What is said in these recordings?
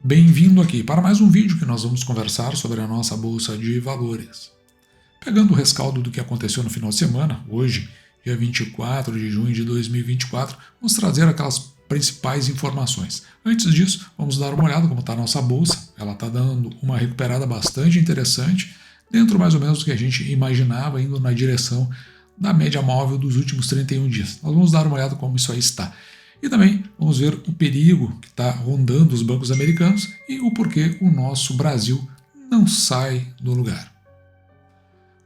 Bem-vindo aqui para mais um vídeo que nós vamos conversar sobre a nossa Bolsa de Valores. Pegando o rescaldo do que aconteceu no final de semana, hoje, dia 24 de junho de 2024, vamos trazer aquelas principais informações. Antes disso, vamos dar uma olhada como está a nossa Bolsa. Ela está dando uma recuperada bastante interessante, dentro mais ou menos do que a gente imaginava, indo na direção da média móvel dos últimos 31 dias. Nós vamos dar uma olhada como isso aí está. E também vamos ver o perigo que está rondando os bancos americanos e o porquê o nosso Brasil não sai do lugar.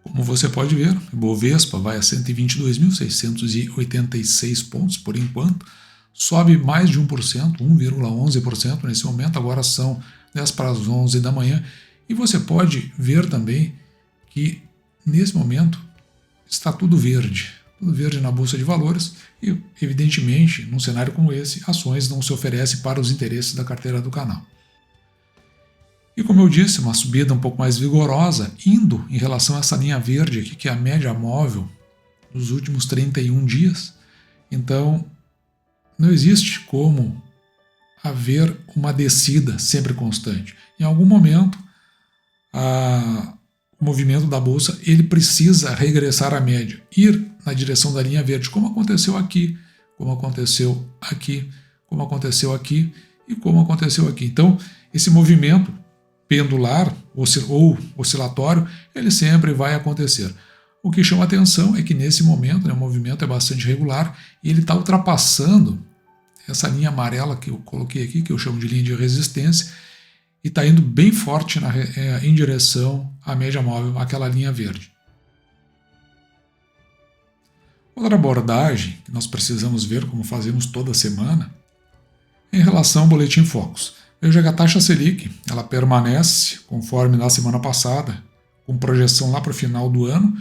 Como você pode ver, o Bovespa vai a 122.686 pontos por enquanto, sobe mais de 1%, 1,11% nesse momento, agora são 10 para as 11 da manhã, e você pode ver também que nesse momento está tudo verde na Bolsa de Valores e, evidentemente, num cenário como esse, ações não se oferecem para os interesses da carteira do canal. E como eu disse, uma subida um pouco mais vigorosa, indo em relação a essa linha verde aqui, que é a média móvel dos últimos 31 dias. Então, não existe como haver uma descida sempre constante. Em algum momento, o movimento da Bolsa ele precisa regressar à média, ir na direção da linha verde, como aconteceu aqui, como aconteceu aqui, como aconteceu aqui e como aconteceu aqui. Então, esse movimento pendular ou oscilatório, ele sempre vai acontecer. O que chama atenção é que nesse momento, o movimento é bastante regular e ele está ultrapassando essa linha amarela que eu coloquei aqui, que eu chamo de linha de resistência, e está indo bem forte em direção à média móvel, aquela linha verde. Outra abordagem que nós precisamos ver, como fazemos toda semana, é em relação ao Boletim Focus. Veja que a taxa Selic ela permanece, conforme na semana passada, com projeção lá para o final do ano,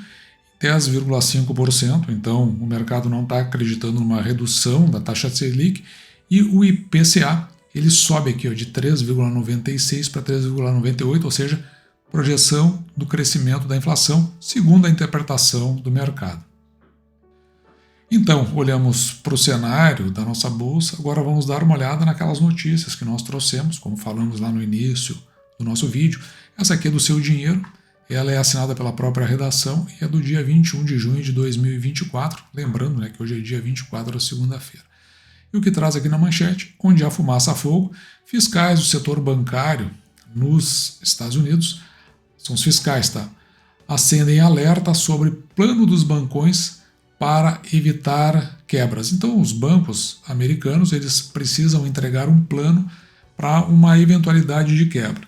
10,5%, então o mercado não está acreditando numa redução da taxa Selic, e o IPCA ele sobe aqui de 3,96 para 3,98, ou seja, projeção do crescimento da inflação, segundo a interpretação do mercado. Então, olhamos para o cenário da nossa Bolsa, agora vamos dar uma olhada naquelas notícias que nós trouxemos, como falamos lá no início do nosso vídeo. Essa aqui é do Seu Dinheiro, ela é assinada pela própria redação e é do dia 21 de junho de 2024, lembrando que hoje é dia 24, segunda-feira. E o que traz aqui na manchete, onde há fumaça a fogo, fiscais do setor bancário nos Estados Unidos, são os fiscais, acendem alerta sobre plano dos bancões para evitar quebras. Então os bancos americanos eles precisam entregar um plano para uma eventualidade de quebra.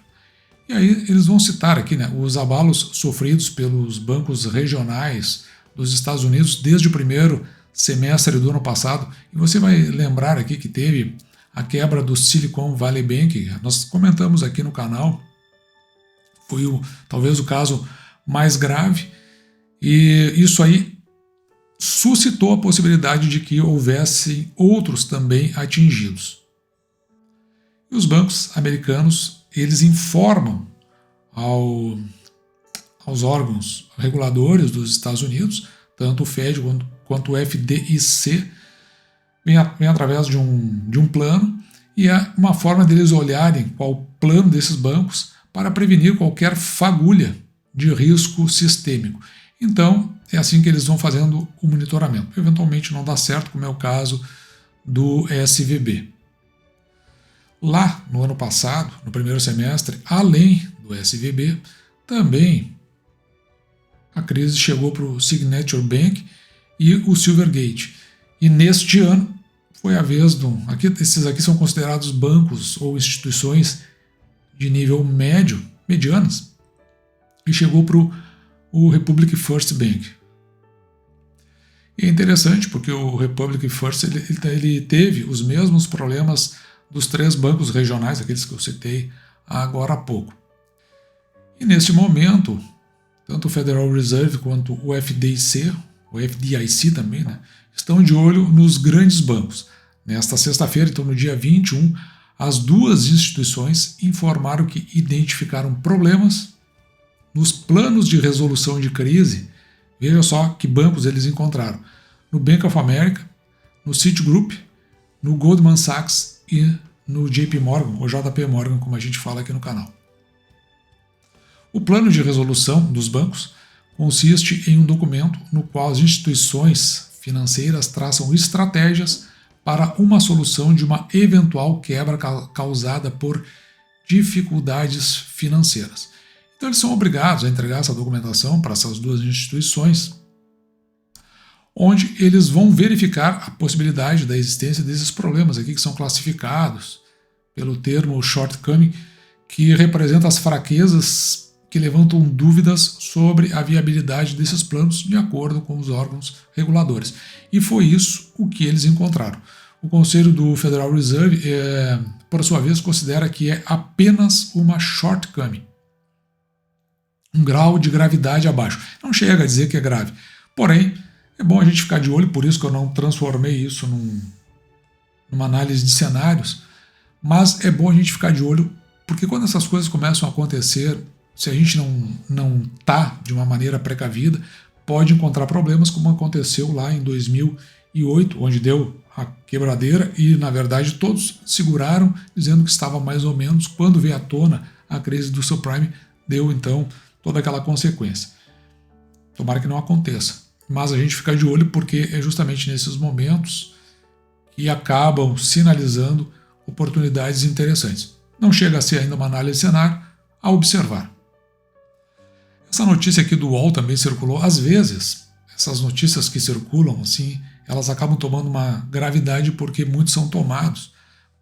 E aí eles vão citar aqui os abalos sofridos pelos bancos regionais dos Estados Unidos desde o primeiro semestre do ano passado, e você vai lembrar aqui que teve a quebra do Silicon Valley Bank, nós comentamos aqui no canal, foi talvez o caso mais grave, e isso aí suscitou a possibilidade de que houvesse outros também atingidos. E os bancos americanos, eles informam aos órgãos reguladores dos Estados Unidos, tanto o Fed quanto o FDIC, vem através de um plano, e é uma forma deles olharem qual o plano desses bancos para prevenir qualquer fagulha de risco sistêmico. Então, é assim que eles vão fazendo o monitoramento. Eventualmente não dá certo, como é o caso do SVB. Lá, no ano passado, no primeiro semestre, além do SVB, também a crise chegou para o Signature Bank e o Silvergate. E neste ano foi a vez esses aqui são considerados bancos ou instituições de nível médio, medianas, e chegou para o Republic First Bank. E é interessante porque o Republic First ele teve os mesmos problemas dos três bancos regionais, aqueles que eu citei agora há pouco. E neste momento, tanto o Federal Reserve quanto o FDIC, o FDIC também, estão de olho nos grandes bancos. Nesta sexta-feira, então no dia 21, as duas instituições informaram que identificaram problemas nos planos de resolução de crise. Veja só que bancos eles encontraram: no Bank of America, no Citigroup, no Goldman Sachs e no JP Morgan, ou JP Morgan, como a gente fala aqui no canal. O plano de resolução dos bancos consiste em um documento no qual as instituições financeiras traçam estratégias para uma solução de uma eventual quebra causada por dificuldades financeiras. Então eles são obrigados a entregar essa documentação para essas duas instituições, onde eles vão verificar a possibilidade da existência desses problemas aqui que são classificados pelo termo shortcoming, que representa as fraquezas que levantam dúvidas sobre a viabilidade desses planos de acordo com os órgãos reguladores. E foi isso o que eles encontraram. O Conselho do Federal Reserve, por sua vez, considera que é apenas uma shortcoming, um grau de gravidade abaixo. Não chega a dizer que é grave. Porém, é bom a gente ficar de olho, por isso que eu não transformei isso numa análise de cenários, mas é bom a gente ficar de olho, porque quando essas coisas começam a acontecer, se a gente não está de uma maneira precavida, pode encontrar problemas, como aconteceu lá em 2008, onde deu a quebradeira e, na verdade, todos seguraram, dizendo que estava mais ou menos. Quando veio à tona a crise do subprime, deu, então, toda aquela consequência. Tomara que não aconteça. Mas a gente fica de olho porque é justamente nesses momentos que acabam sinalizando oportunidades interessantes. Não chega a ser ainda uma análise de cenário, a observar. Essa notícia aqui do UOL também circulou. Às vezes, essas notícias que circulam, assim, elas acabam tomando uma gravidade porque muitos são tomados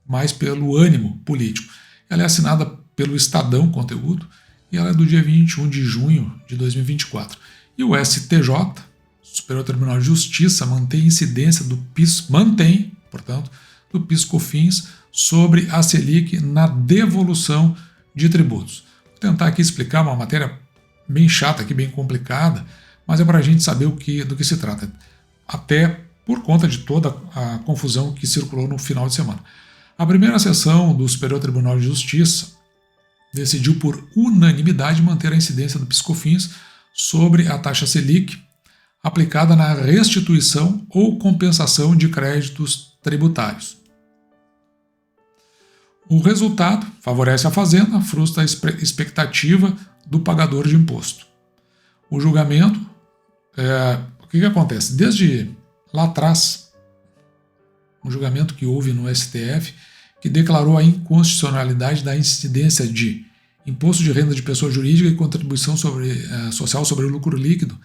mais pelo ânimo político. Ela é assinada pelo Estadão Conteúdo e ela é do dia 21 de junho de 2024. E o STJ, Superior Tribunal de Justiça, mantém incidência do PIS, portanto, do PIS/COFINS sobre a Selic na devolução de tributos. Vou tentar aqui explicar uma matéria bem chata, aqui, bem complicada, mas é para a gente saber do que se trata, até por conta de toda a confusão que circulou no final de semana. A primeira sessão do Superior Tribunal de Justiça decidiu por unanimidade manter a incidência do PIS/COFINS sobre a taxa Selic aplicada na restituição ou compensação de créditos tributários. O resultado favorece a Fazenda, frustra a expectativa do pagador de imposto. O julgamento, o que acontece? Desde lá atrás, um julgamento que houve no STF, que declarou a inconstitucionalidade da incidência de imposto de renda de pessoa jurídica e contribuição social sobre o lucro líquido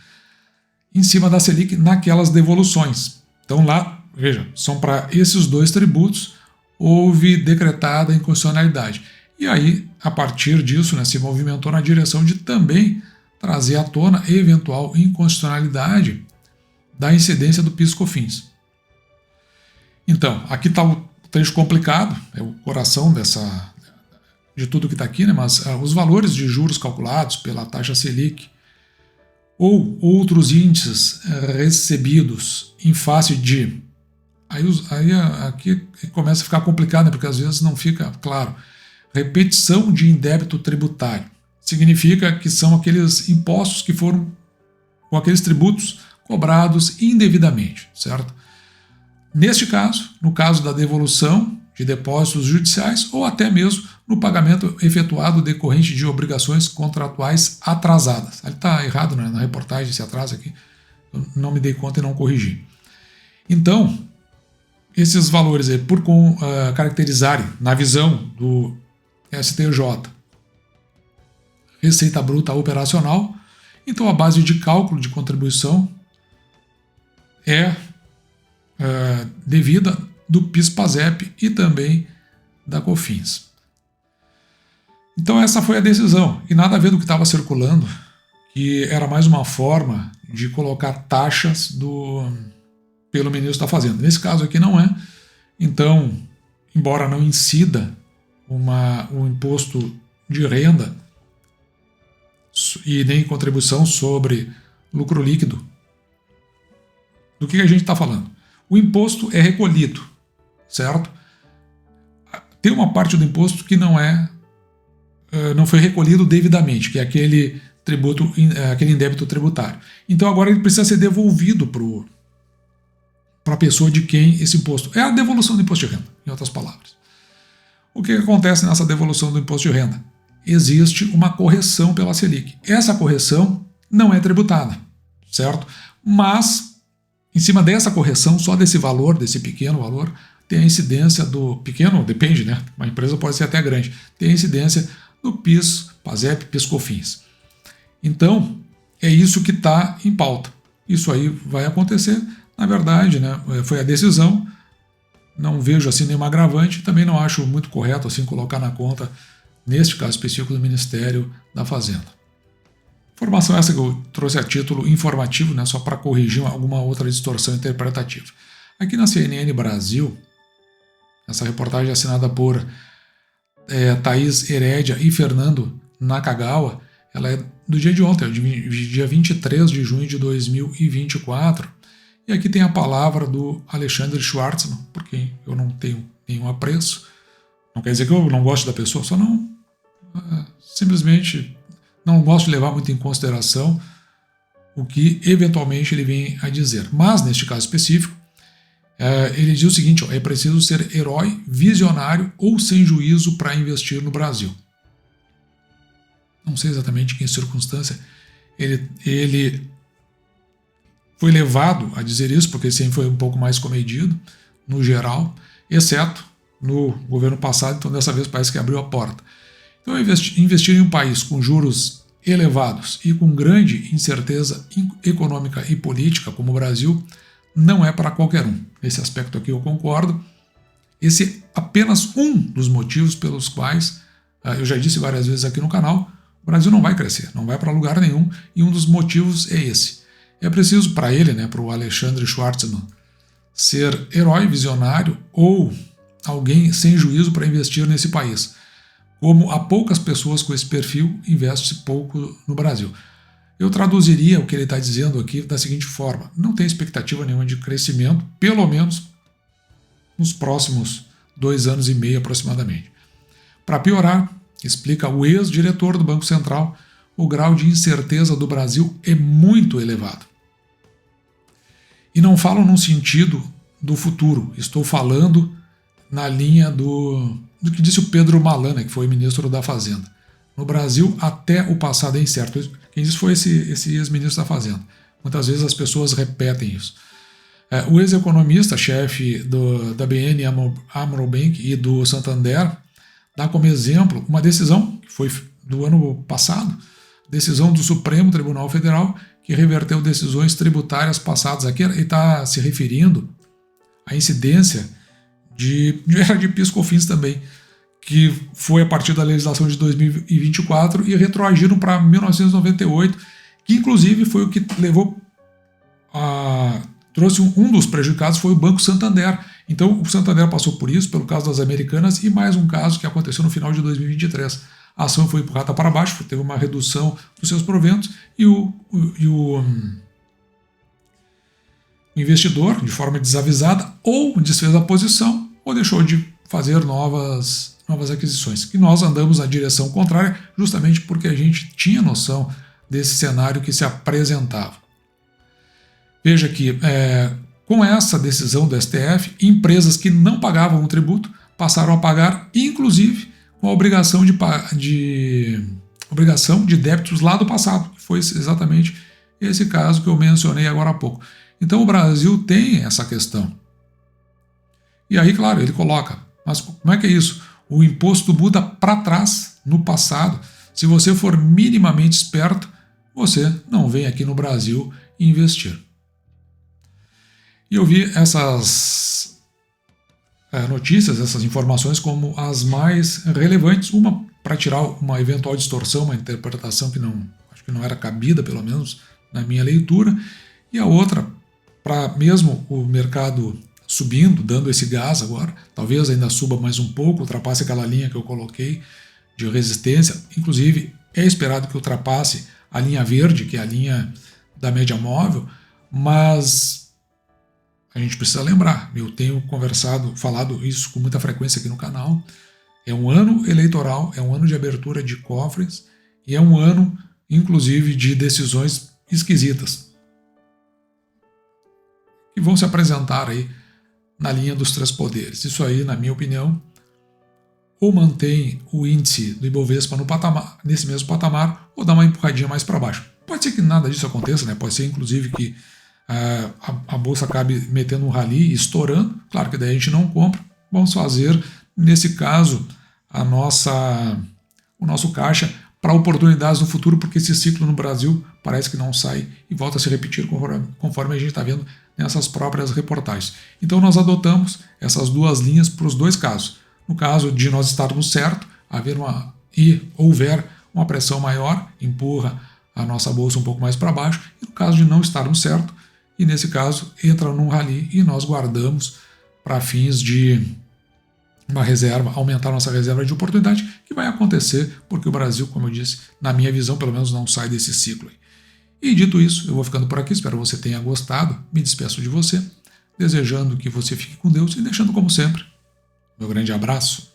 em cima da Selic naquelas devoluções. Então lá, veja, são para esses dois tributos, houve decretada a inconstitucionalidade. E aí, a partir disso, se movimentou na direção de também trazer à tona a eventual inconstitucionalidade da incidência do PIS/COFINS. Então, aqui está o trecho complicado, é o coração de tudo que está aqui, mas os valores de juros calculados pela taxa Selic ou outros índices recebidos em face de... Aí aqui começa a ficar complicado, porque às vezes não fica claro. Repetição de indébito tributário. Significa que são aqueles impostos que foram, ou aqueles tributos cobrados indevidamente, certo? Neste caso, no caso da devolução de depósitos judiciais ou até mesmo no pagamento efetuado decorrente de obrigações contratuais atrasadas. Ali está errado, né? Na reportagem esse atraso aqui, eu não me dei conta e não corrigi. Então, esses valores aí, por caracterizarem, na visão do STJ, receita bruta operacional, então a base de cálculo de contribuição é devida do PIS/PASEP e também da COFINS. Então essa foi a decisão, e nada a ver do que estava circulando, que era mais uma forma de colocar taxas pelo ministro da Fazenda. Nesse caso aqui não é. Então, embora não incida um imposto de renda e nem contribuição sobre lucro líquido, do que a gente está falando? O imposto é recolhido, certo? Tem uma parte do imposto que não foi recolhido devidamente, que é aquele tributo, aquele indébito tributário. Então agora ele precisa ser devolvido para a pessoa de quem esse imposto... É a devolução do imposto de renda, em outras palavras. O que acontece nessa devolução do imposto de renda? Existe uma correção pela Selic. Essa correção não é tributada, certo? Mas, em cima dessa correção, só desse valor, desse pequeno valor, tem a incidência do pequeno, depende, né? Uma empresa pode ser até grande, tem a incidência do PIS, PASEP, PIS/COFINS. Então, é isso que está em pauta. Isso aí vai acontecer, na verdade, né? Foi a decisão, não vejo assim nenhum agravante, também não acho muito correto assim colocar na conta, neste caso específico, do Ministério da Fazenda. Informação essa que eu trouxe a título informativo, né? Só para corrigir alguma outra distorção interpretativa. Aqui na CNN Brasil, essa reportagem é assinada por Thaís Herédia e Fernando Nakagawa, ela é do dia de ontem, dia 23 de junho de 2024. E aqui tem a palavra do Alexandre Schwartzman, por quem eu não tenho nenhum apreço. Não quer dizer que eu não gosto da pessoa, só não... simplesmente não gosto de levar muito em consideração o que eventualmente ele vem a dizer. Mas, neste caso específico, ele diz o seguinte: é preciso ser herói, visionário ou sem juízo para investir no Brasil. Não sei exatamente em que circunstância ele foi levado a dizer isso, porque sempre foi um pouco mais comedido, no geral, exceto no governo passado, então dessa vez parece que abriu a porta. Então, investir em um país com juros elevados e com grande incerteza econômica e política, como o Brasil, não é para qualquer um. Nesse aspecto aqui eu concordo. Esse é apenas um dos motivos pelos quais, eu já disse várias vezes aqui no canal, o Brasil não vai crescer, não vai para lugar nenhum, e um dos motivos é esse. É preciso para ele, né, para o Alexandre Schwartzman, ser herói, visionário ou alguém sem juízo para investir nesse país. Como há poucas pessoas com esse perfil, investe pouco no Brasil. Eu traduziria o que ele está dizendo aqui da seguinte forma: não tem expectativa nenhuma de crescimento, pelo menos nos próximos 2 anos e meio aproximadamente. Para piorar, explica o ex-diretor do Banco Central, o grau de incerteza do Brasil é muito elevado. E não falo num sentido do futuro, estou falando na linha do que disse o Pedro Malana, que foi ministro da Fazenda. No Brasil, até o passado é incerto. Quem disse foi esse ex-ministro da Fazenda. Muitas vezes as pessoas repetem isso. O ex-economista, chefe da BN Amro Bank e do Santander, dá como exemplo uma decisão que foi do ano passado, decisão do Supremo Tribunal Federal, que reverteu decisões tributárias passadas. Aqui ele está se referindo à incidência de PIS/COFINS também, que foi a partir da legislação de 2024 e retroagiram para 1998, que inclusive foi o que levou trouxe um dos prejudicados foi o Banco Santander. Então o Santander passou por isso, pelo caso das Americanas, e mais um caso que aconteceu no final de 2023. A ação foi empurrada para baixo, teve uma redução dos seus proventos e o investidor, de forma desavisada, ou desfez a posição ou deixou de fazer novas aquisições. E nós andamos na direção contrária justamente porque a gente tinha noção desse cenário que se apresentava. Veja que, com essa decisão do STF, empresas que não pagavam o tributo passaram a pagar, inclusive com a obrigação de débitos lá do passado. Foi exatamente esse caso que eu mencionei agora há pouco. Então o Brasil tem essa questão. E aí, claro, ele coloca, mas como é que é isso? O imposto muda para trás, no passado. Se você for minimamente esperto, você não vem aqui no Brasil investir. E eu vi essas notícias, essas informações como as mais relevantes, uma para tirar uma eventual distorção, uma interpretação que acho que não era cabida, pelo menos na minha leitura, e a outra para mesmo o mercado subindo, dando esse gás agora, talvez ainda suba mais um pouco, ultrapasse aquela linha que eu coloquei de resistência, inclusive é esperado que ultrapasse a linha verde, que é a linha da média móvel, mas a gente precisa lembrar, eu tenho falado isso com muita frequência aqui no canal, é um ano eleitoral, é um ano de abertura de cofres e é um ano, inclusive, de decisões esquisitas que vão se apresentar aí na linha dos 3 poderes. Isso aí, na minha opinião, ou mantém o índice do Ibovespa no patamar, nesse mesmo patamar, ou dá uma empurradinha mais para baixo. Pode ser que nada disso aconteça, né? Pode ser inclusive que a bolsa acabe metendo um rally, estourando. Claro que daí a gente não compra. Vamos fazer, nesse caso, o nosso caixa para oportunidades no futuro, porque esse ciclo no Brasil parece que não sai e volta a se repetir conforme a gente está vendo nessas próprias reportagens. Então nós adotamos essas duas linhas para os dois casos. No caso de nós estarmos certo, houver uma pressão maior, empurra a nossa bolsa um pouco mais para baixo, e no caso de não estarmos certo, e nesse caso entra num rally e nós guardamos para fins de uma reserva, aumentar nossa reserva de oportunidade, que vai acontecer porque o Brasil, como eu disse, na minha visão, pelo menos não sai desse ciclo. E dito isso, eu vou ficando por aqui, espero que você tenha gostado, me despeço de você, desejando que você fique com Deus e deixando, como sempre, meu grande abraço.